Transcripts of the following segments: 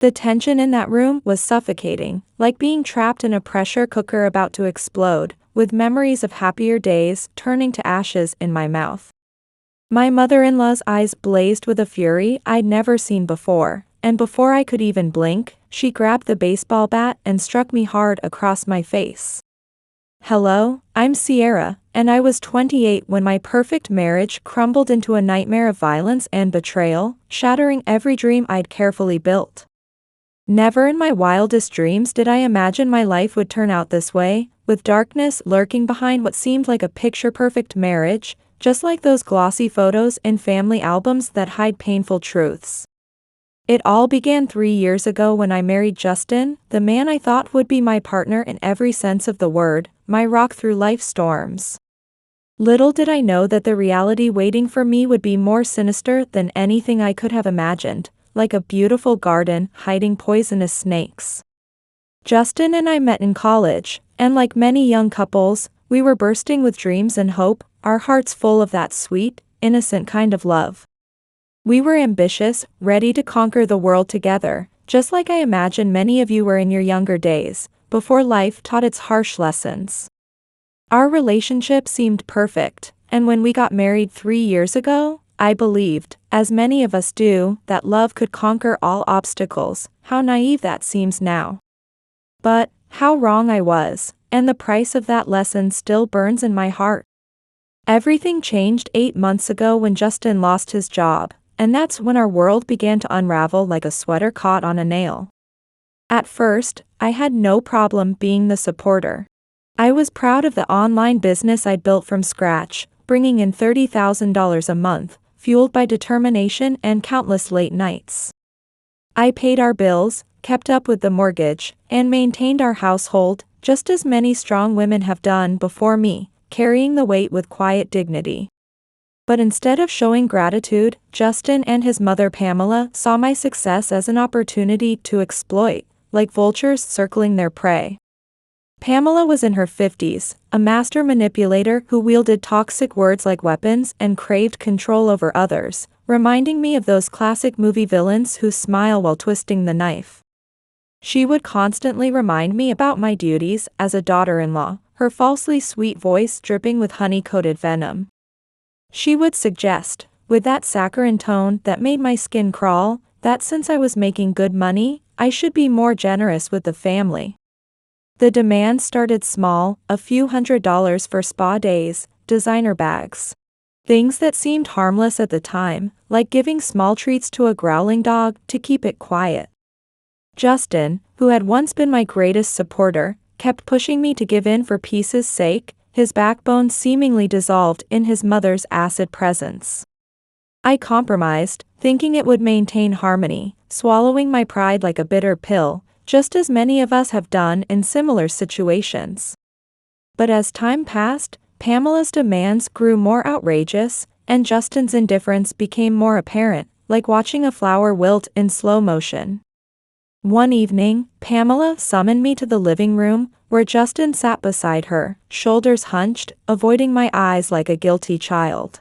The tension in that room was suffocating, like being trapped in a pressure cooker about to explode, with memories of happier days turning to ashes in my mouth. My mother-in-law's eyes blazed with a fury I'd never seen before, and before I could even blink, she grabbed the baseball bat and struck me hard across my face. Hello, I'm Sierra, and I was 28 when my perfect marriage crumbled into a nightmare of violence and betrayal, shattering every dream I'd carefully built. Never in my wildest dreams did I imagine my life would turn out this way, with darkness lurking behind what seemed like a picture-perfect marriage, just like those glossy photos in family albums that hide painful truths. It all began 3 years ago when I married Justin, the man I thought would be my partner in every sense of the word, my rock through life's storms. Little did I know that the reality waiting for me would be more sinister than anything I could have imagined, like a beautiful garden hiding poisonous snakes. Justin and I met in college, and like many young couples, we were bursting with dreams and hope, our hearts full of that sweet, innocent kind of love. We were ambitious, ready to conquer the world together, just like I imagine many of you were in your younger days, before life taught its harsh lessons. Our relationship seemed perfect, and when we got married 3 years ago, I believed, as many of us do, that love could conquer all obstacles. How naive that seems now. But, how wrong I was, and the price of that lesson still burns in my heart. Everything changed 8 months ago when Justin lost his job, and that's when our world began to unravel like a sweater caught on a nail. At first, I had no problem being the supporter. I was proud of the online business I'd built from scratch, bringing in $30,000 a month, fueled by determination and countless late nights. I paid our bills, kept up with the mortgage, and maintained our household, just as many strong women have done before me, carrying the weight with quiet dignity. But instead of showing gratitude, Justin and his mother Pamela saw my success as an opportunity to exploit, like vultures circling their prey. Pamela was in her 50s, a master manipulator who wielded toxic words like weapons and craved control over others, reminding me of those classic movie villains who smile while twisting the knife. She would constantly remind me about my duties as a daughter-in-law, her falsely sweet voice dripping with honey-coated venom. She would suggest, with that saccharine tone that made my skin crawl, that since I was making good money, I should be more generous with the family. The demands started small, a few $100s for spa days, designer bags. Things that seemed harmless at the time, like giving small treats to a growling dog to keep it quiet. Justin, who had once been my greatest supporter, kept pushing me to give in for peace's sake, his backbone seemingly dissolved in his mother's acid presence. I compromised, thinking it would maintain harmony, swallowing my pride like a bitter pill, just as many of us have done in similar situations. But as time passed, Pamela's demands grew more outrageous, and Justin's indifference became more apparent, like watching a flower wilt in slow motion. One evening, Pamela summoned me to the living room, where Justin sat beside her, shoulders hunched, avoiding my eyes like a guilty child.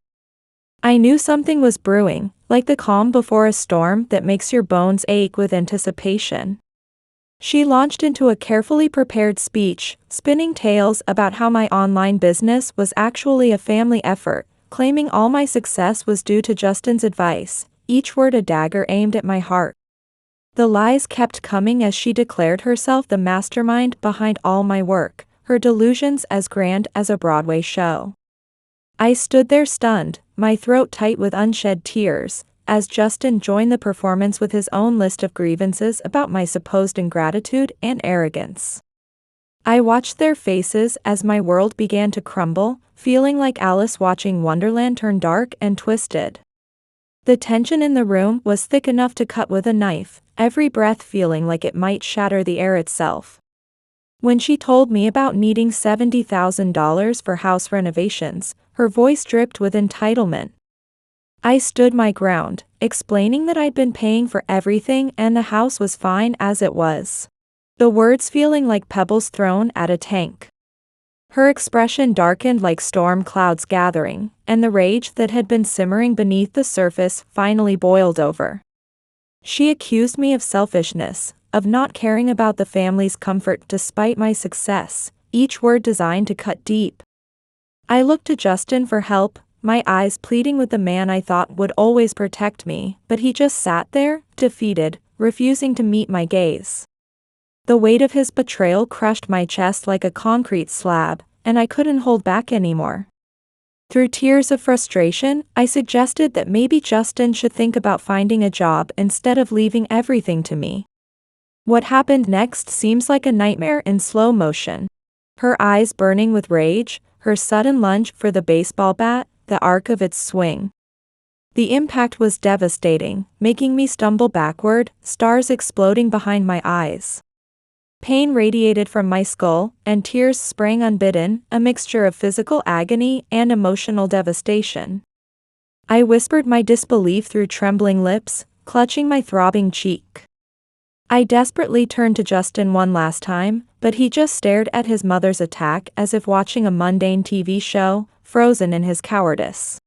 I knew something was brewing, like the calm before a storm that makes your bones ache with anticipation. She launched into a carefully prepared speech, spinning tales about how my online business was actually a family effort, claiming all my success was due to Justin's advice, each word a dagger aimed at my heart. The lies kept coming as she declared herself the mastermind behind all my work, her delusions as grand as a Broadway show. I stood there stunned, my throat tight with unshed tears, as Justin joined the performance with his own list of grievances about my supposed ingratitude and arrogance. I watched their faces as my world began to crumble, feeling like Alice watching Wonderland turn dark and twisted. The tension in the room was thick enough to cut with a knife, every breath feeling like it might shatter the air itself. When she told me about needing $70,000 for house renovations, her voice dripped with entitlement. I stood my ground, explaining that I'd been paying for everything and the house was fine as it was. The words feeling like pebbles thrown at a tank. Her expression darkened like storm clouds gathering, and the rage that had been simmering beneath the surface finally boiled over. She accused me of selfishness, of not caring about the family's comfort despite my success, each word designed to cut deep. I looked to Justin for help, my eyes pleading with the man I thought would always protect me, but he just sat there, defeated, refusing to meet my gaze. The weight of his betrayal crushed my chest like a concrete slab, and I couldn't hold back anymore. Through tears of frustration, I suggested that maybe Justin should think about finding a job instead of leaving everything to me. What happened next seems like a nightmare in slow motion. Her eyes burning with rage, her sudden lunge for the baseball bat, the arc of its swing. The impact was devastating, making me stumble backward, stars exploding behind my eyes. Pain radiated from my skull, and tears sprang unbidden, a mixture of physical agony and emotional devastation. I whispered my disbelief through trembling lips, clutching my throbbing cheek. I desperately turned to Justin one last time, but he just stared at his mother's attack as if watching a mundane TV show, frozen in his cowardice.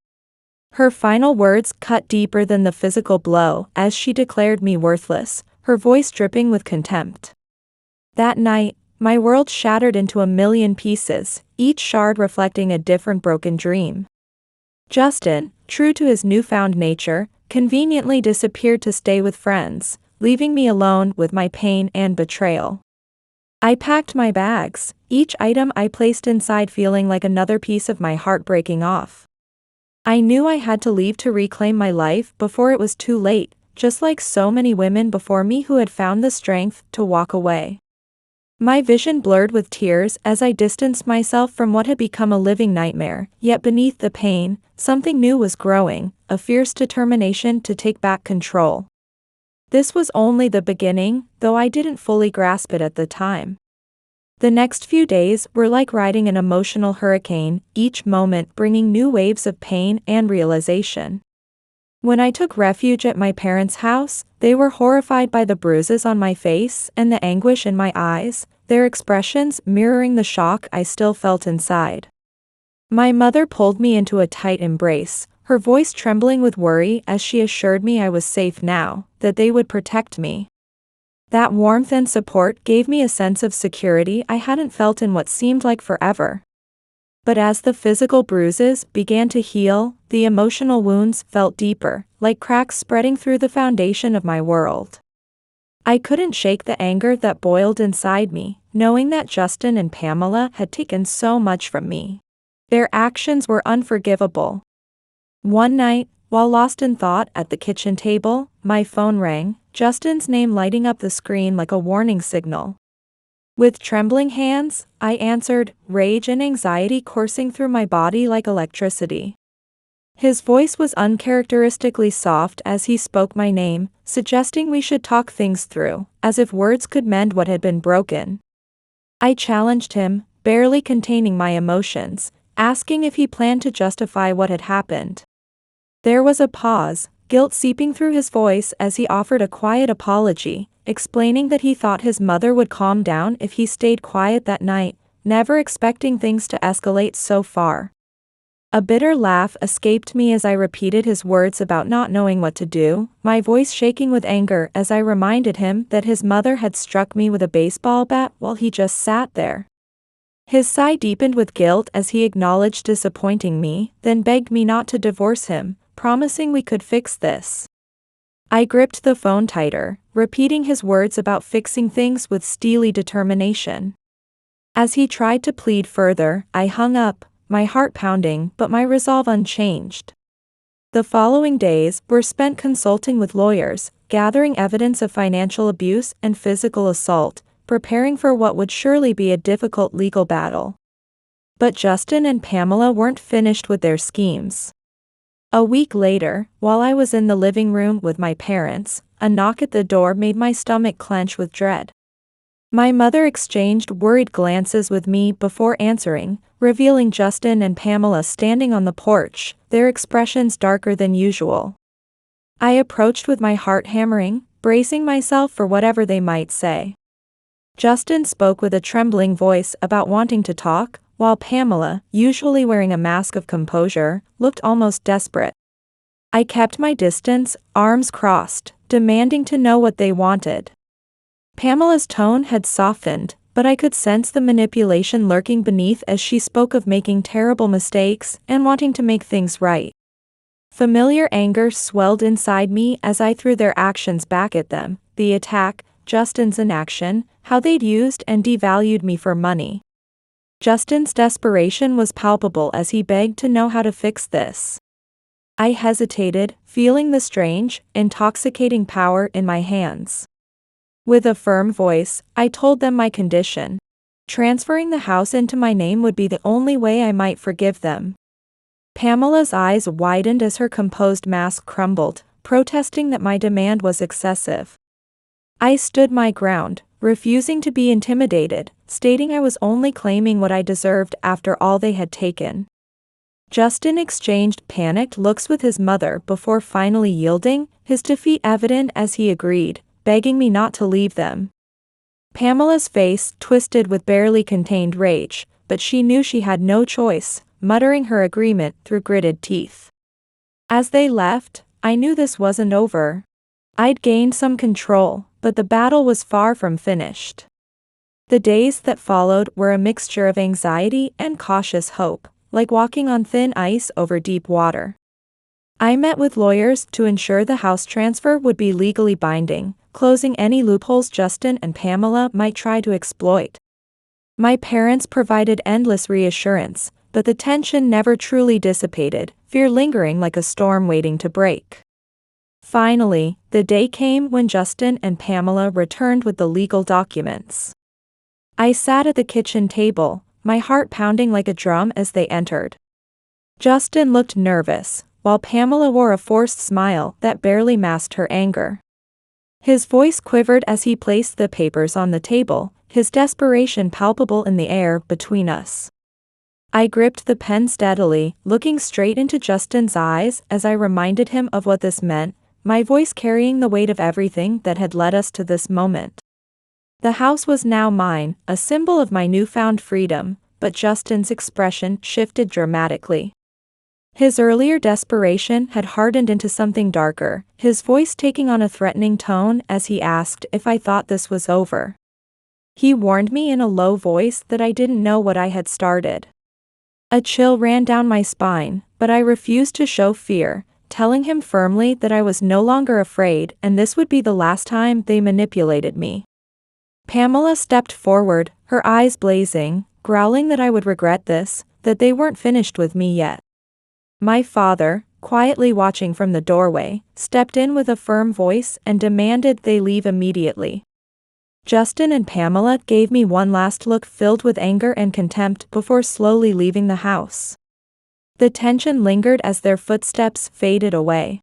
Her final words cut deeper than the physical blow as she declared me worthless, her voice dripping with contempt. That night, my world shattered into a million pieces, each shard reflecting a different broken dream. Justin, true to his newfound nature, conveniently disappeared to stay with friends, leaving me alone with my pain and betrayal. I packed my bags, each item I placed inside feeling like another piece of my heart breaking off. I knew I had to leave to reclaim my life before it was too late, just like so many women before me who had found the strength to walk away. My vision blurred with tears as I distanced myself from what had become a living nightmare, yet beneath the pain, something new was growing, a fierce determination to take back control. This was only the beginning, though I didn't fully grasp it at the time. The next few days were like riding an emotional hurricane, each moment bringing new waves of pain and realization. When I took refuge at my parents' house, they were horrified by the bruises on my face and the anguish in my eyes, their expressions mirroring the shock I still felt inside. My mother pulled me into a tight embrace, her voice trembling with worry as she assured me I was safe now, that they would protect me. That warmth and support gave me a sense of security I hadn't felt in what seemed like forever. But as the physical bruises began to heal, the emotional wounds felt deeper, like cracks spreading through the foundation of my world. I couldn't shake the anger that boiled inside me, knowing that Justin and Pamela had taken so much from me. Their actions were unforgivable. One night, while lost in thought at the kitchen table, my phone rang, Justin's name lighting up the screen like a warning signal. With trembling hands, I answered, rage and anxiety coursing through my body like electricity. His voice was uncharacteristically soft as he spoke my name, suggesting we should talk things through, as if words could mend what had been broken. I challenged him, barely containing my emotions, asking if he planned to justify what had happened. There was a pause, guilt seeping through his voice as he offered a quiet apology, explaining that he thought his mother would calm down if he stayed quiet that night, never expecting things to escalate so far. A bitter laugh escaped me as I repeated his words about not knowing what to do, my voice shaking with anger as I reminded him that his mother had struck me with a baseball bat while he just sat there. His sigh deepened with guilt as he acknowledged disappointing me, then begged me not to divorce him, promising we could fix this. I gripped the phone tighter, repeating his words about fixing things with steely determination. As he tried to plead further, I hung up, my heart pounding but my resolve unchanged. The following days were spent consulting with lawyers, gathering evidence of financial abuse and physical assault, preparing for what would surely be a difficult legal battle. But Justin and Pamela weren't finished with their schemes. A week later, while I was in the living room with my parents, a knock at the door made my stomach clench with dread. My mother exchanged worried glances with me before answering, revealing Justin and Pamela standing on the porch, their expressions darker than usual. I approached with my heart hammering, bracing myself for whatever they might say. Justin spoke with a trembling voice about wanting to talk, while Pamela, usually wearing a mask of composure, looked almost desperate. I kept my distance, arms crossed, demanding to know what they wanted. Pamela's tone had softened, but I could sense the manipulation lurking beneath as she spoke of making terrible mistakes and wanting to make things right. Familiar anger swelled inside me as I threw their actions back at them: the attack, Justin's inaction, how they'd used and devalued me for money. Justin's desperation was palpable as he begged to know how to fix this. I hesitated, feeling the strange, intoxicating power in my hands. With a firm voice, I told them my condition. Transferring the house into my name would be the only way I might forgive them. Pamela's eyes widened as her composed mask crumbled, protesting that my demand was excessive. I stood my ground, refusing to be intimidated, stating I was only claiming what I deserved after all they had taken. Justin exchanged panicked looks with his mother before finally yielding, his defeat evident as he agreed, begging me not to leave them. Pamela's face twisted with barely contained rage, but she knew she had no choice, muttering her agreement through gritted teeth. As they left, I knew this wasn't over. I'd gained some control, but the battle was far from finished. The days that followed were a mixture of anxiety and cautious hope, like walking on thin ice over deep water. I met with lawyers to ensure the house transfer would be legally binding, closing any loopholes Justin and Pamela might try to exploit. My parents provided endless reassurance, but the tension never truly dissipated, fear lingering like a storm waiting to break. Finally, the day came when Justin and Pamela returned with the legal documents. I sat at the kitchen table, my heart pounding like a drum as they entered. Justin looked nervous, while Pamela wore a forced smile that barely masked her anger. His voice quivered as he placed the papers on the table, his desperation palpable in the air between us. I gripped the pen steadily, looking straight into Justin's eyes as I reminded him of what this meant, my voice carrying the weight of everything that had led us to this moment. The house was now mine, a symbol of my newfound freedom, but Justin's expression shifted dramatically. His earlier desperation had hardened into something darker, his voice taking on a threatening tone as he asked if I thought this was over. He warned me in a low voice that I didn't know what I had started. A chill ran down my spine, but I refused to show fear, telling him firmly that I was no longer afraid and this would be the last time they manipulated me. Pamela stepped forward, her eyes blazing, growling that I would regret this, that they weren't finished with me yet. My father, quietly watching from the doorway, stepped in with a firm voice and demanded they leave immediately. Justin and Pamela gave me one last look filled with anger and contempt before slowly leaving the house. The tension lingered as their footsteps faded away.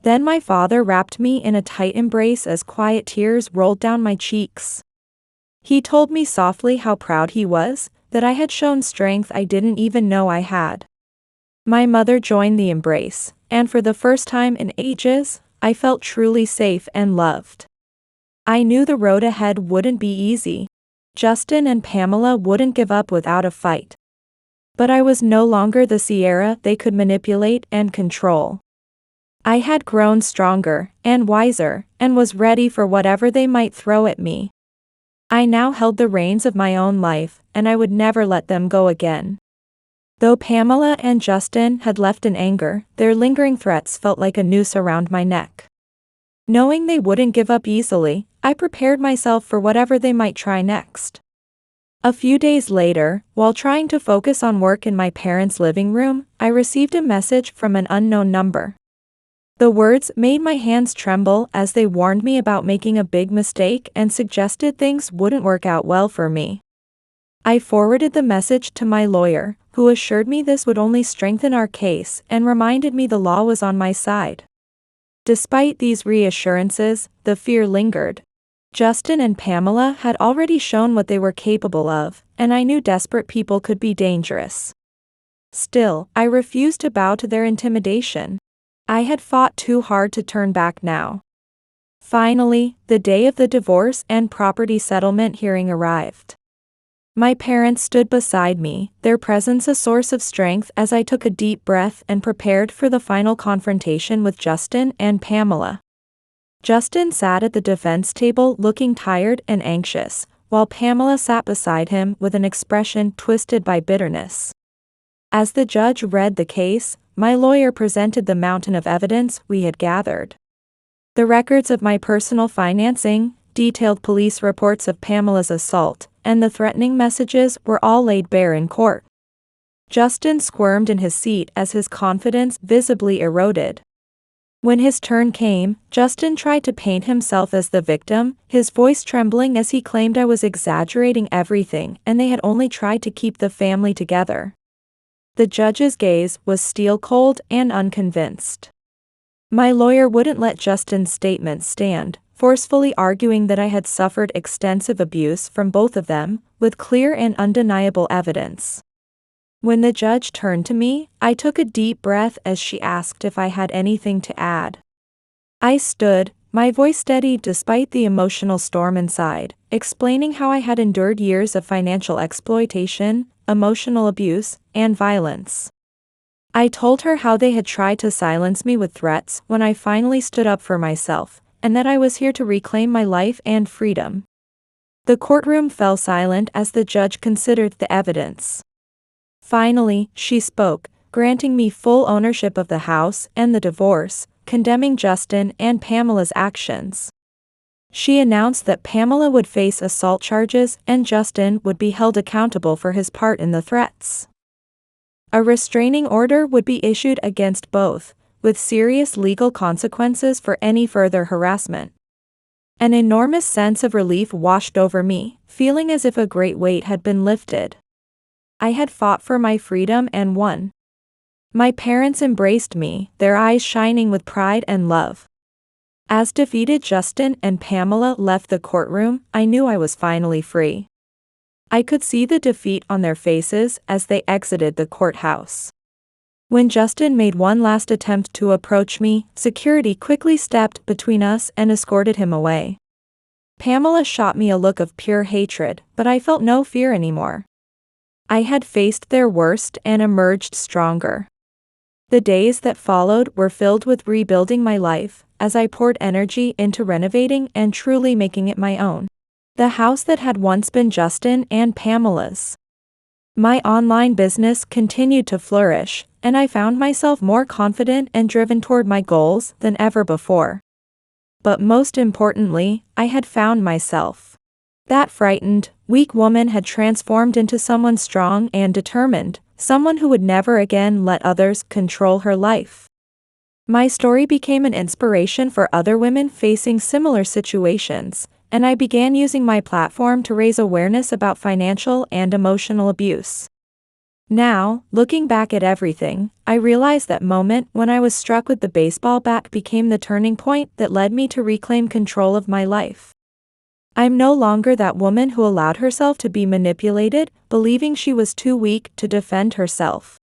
Then my father wrapped me in a tight embrace as quiet tears rolled down my cheeks. He told me softly how proud he was, that I had shown strength I didn't even know I had. My mother joined the embrace, and for the first time in ages, I felt truly safe and loved. I knew the road ahead wouldn't be easy. Justin and Pamela wouldn't give up without a fight. But I was no longer the Sierra they could manipulate and control. I had grown stronger and wiser, and was ready for whatever they might throw at me. I now held the reins of my own life, and I would never let them go again. Though Pamela and Justin had left in anger, their lingering threats felt like a noose around my neck. Knowing they wouldn't give up easily, I prepared myself for whatever they might try next. A few days later, while trying to focus on work in my parents' living room, I received a message from an unknown number. The words made my hands tremble as they warned me about making a big mistake and suggested things wouldn't work out well for me. I forwarded the message to my lawyer, who assured me this would only strengthen our case and reminded me the law was on my side. Despite these reassurances, the fear lingered. Justin and Pamela had already shown what they were capable of, and I knew desperate people could be dangerous. Still, I refused to bow to their intimidation. I had fought too hard to turn back now. Finally, the day of the divorce and property settlement hearing arrived. My parents stood beside me, their presence a source of strength as I took a deep breath and prepared for the final confrontation with Justin and Pamela. Justin sat at the defense table looking tired and anxious, while Pamela sat beside him with an expression twisted by bitterness. As the judge read the case, my lawyer presented the mountain of evidence we had gathered. The records of my personal financing, detailed police reports of Pamela's assault, and the threatening messages were all laid bare in court. Justin squirmed in his seat as his confidence visibly eroded. When his turn came, Justin tried to paint himself as the victim, his voice trembling as he claimed I was exaggerating everything and they had only tried to keep the family together. The judge's gaze was steel-cold and unconvinced. My lawyer wouldn't let Justin's statement stand, forcefully arguing that I had suffered extensive abuse from both of them, with clear and undeniable evidence. When the judge turned to me, I took a deep breath as she asked if I had anything to add. I stood, my voice steady despite the emotional storm inside, explaining how I had endured years of financial exploitation, emotional abuse, and violence. I told her how they had tried to silence me with threats when I finally stood up for myself, and that I was here to reclaim my life and freedom. The courtroom fell silent as the judge considered the evidence. Finally, she spoke, granting me full ownership of the house and the divorce, condemning Justin and Pamela's actions. She announced that Pamela would face assault charges and Justin would be held accountable for his part in the threats. A restraining order would be issued against both, with serious legal consequences for any further harassment. An enormous sense of relief washed over me, feeling as if a great weight had been lifted. I had fought for my freedom and won. My parents embraced me, their eyes shining with pride and love. As defeated Justin and Pamela left the courtroom, I knew I was finally free. I could see the defeat on their faces as they exited the courthouse. When Justin made one last attempt to approach me, security quickly stepped between us and escorted him away. Pamela shot me a look of pure hatred, but I felt no fear anymore. I had faced their worst and emerged stronger. The days that followed were filled with rebuilding my life, as I poured energy into renovating and truly making it my own. The house that had once been Justin and Pamela's. My online business continued to flourish, and I found myself more confident and driven toward my goals than ever before. But most importantly, I had found myself. That frightened, weak woman had transformed into someone strong and determined, someone who would never again let others control her life. My story became an inspiration for other women facing similar situations, and I began using my platform to raise awareness about financial and emotional abuse. Now, looking back at everything, I realize that moment when I was struck with the baseball bat became the turning point that led me to reclaim control of my life. I'm no longer that woman who allowed herself to be manipulated, believing she was too weak to defend herself.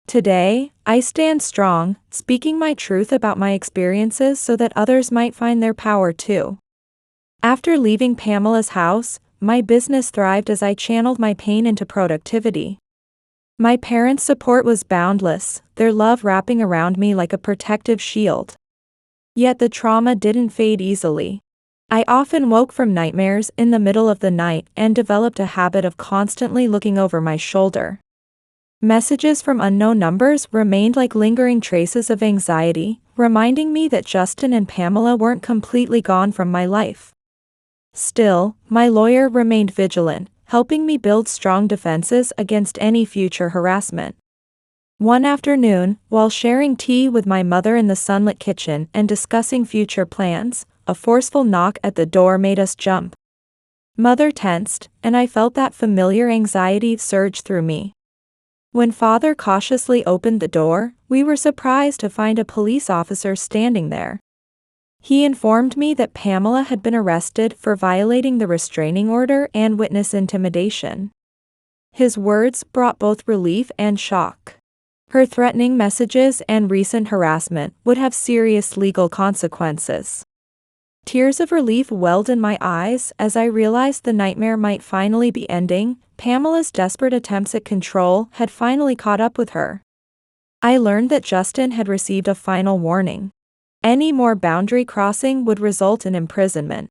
Today, I stand strong, speaking my truth about my experiences so that others might find their power too. After leaving Pamela's house, my business thrived as I channeled my pain into productivity. My parents' support was boundless, their love wrapping around me like a protective shield. Yet the trauma didn't fade easily. I often woke from nightmares in the middle of the night and developed a habit of constantly looking over my shoulder. Messages from unknown numbers remained like lingering traces of anxiety, reminding me that Justin and Pamela weren't completely gone from my life. Still, my lawyer remained vigilant, helping me build strong defenses against any future harassment. One afternoon, while sharing tea with my mother in the sunlit kitchen and discussing future plans, a forceful knock at the door made us jump. Mother tensed, and I felt that familiar anxiety surge through me. When Father cautiously opened the door, we were surprised to find a police officer standing there. He informed me that Pamela had been arrested for violating the restraining order and witness intimidation. His words brought both relief and shock. Her threatening messages and recent harassment would have serious legal consequences. Tears of relief welled in my eyes as I realized the nightmare might finally be ending. Pamela's desperate attempts at control had finally caught up with her. I learned that Justin had received a final warning. Any more boundary crossing would result in imprisonment.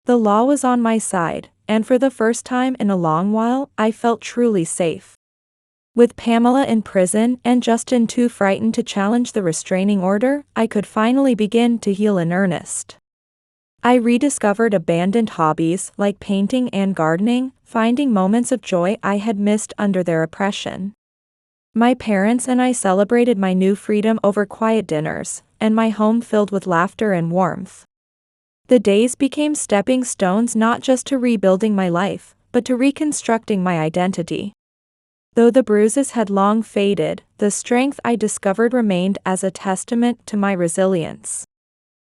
The law was on my side, and for the first time in a long while, I felt truly safe. With Pamela in prison and Justin too frightened to challenge the restraining order, I could finally begin to heal in earnest. I rediscovered abandoned hobbies like painting and gardening, finding moments of joy I had missed under their oppression. My parents and I celebrated my new freedom over quiet dinners, and my home filled with laughter and warmth. The days became stepping stones not just to rebuilding my life, but to reconstructing my identity. Though the bruises had long faded, the strength I discovered remained as a testament to my resilience.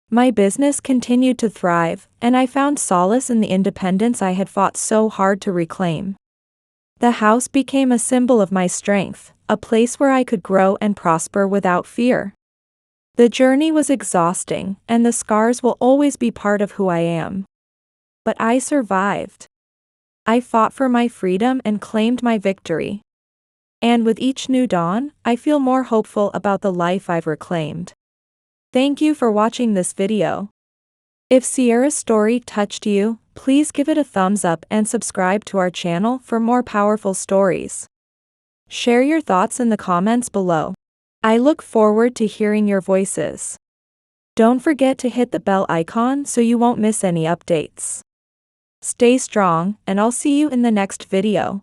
My business continued to thrive, and I found solace in the independence I had fought so hard to reclaim. The house became a symbol of my strength, a place where I could grow and prosper without fear. The journey was exhausting, and the scars will always be part of who I am. But I survived. I fought for my freedom and claimed my victory. And with each new dawn, I feel more hopeful about the life I've reclaimed. Thank you for watching this video. If Sierra's story touched you, please give it a thumbs up and subscribe to our channel for more powerful stories. Share your thoughts in the comments below. I look forward to hearing your voices. Don't forget to hit the bell icon so you won't miss any updates. Stay strong, and I'll see you in the next video.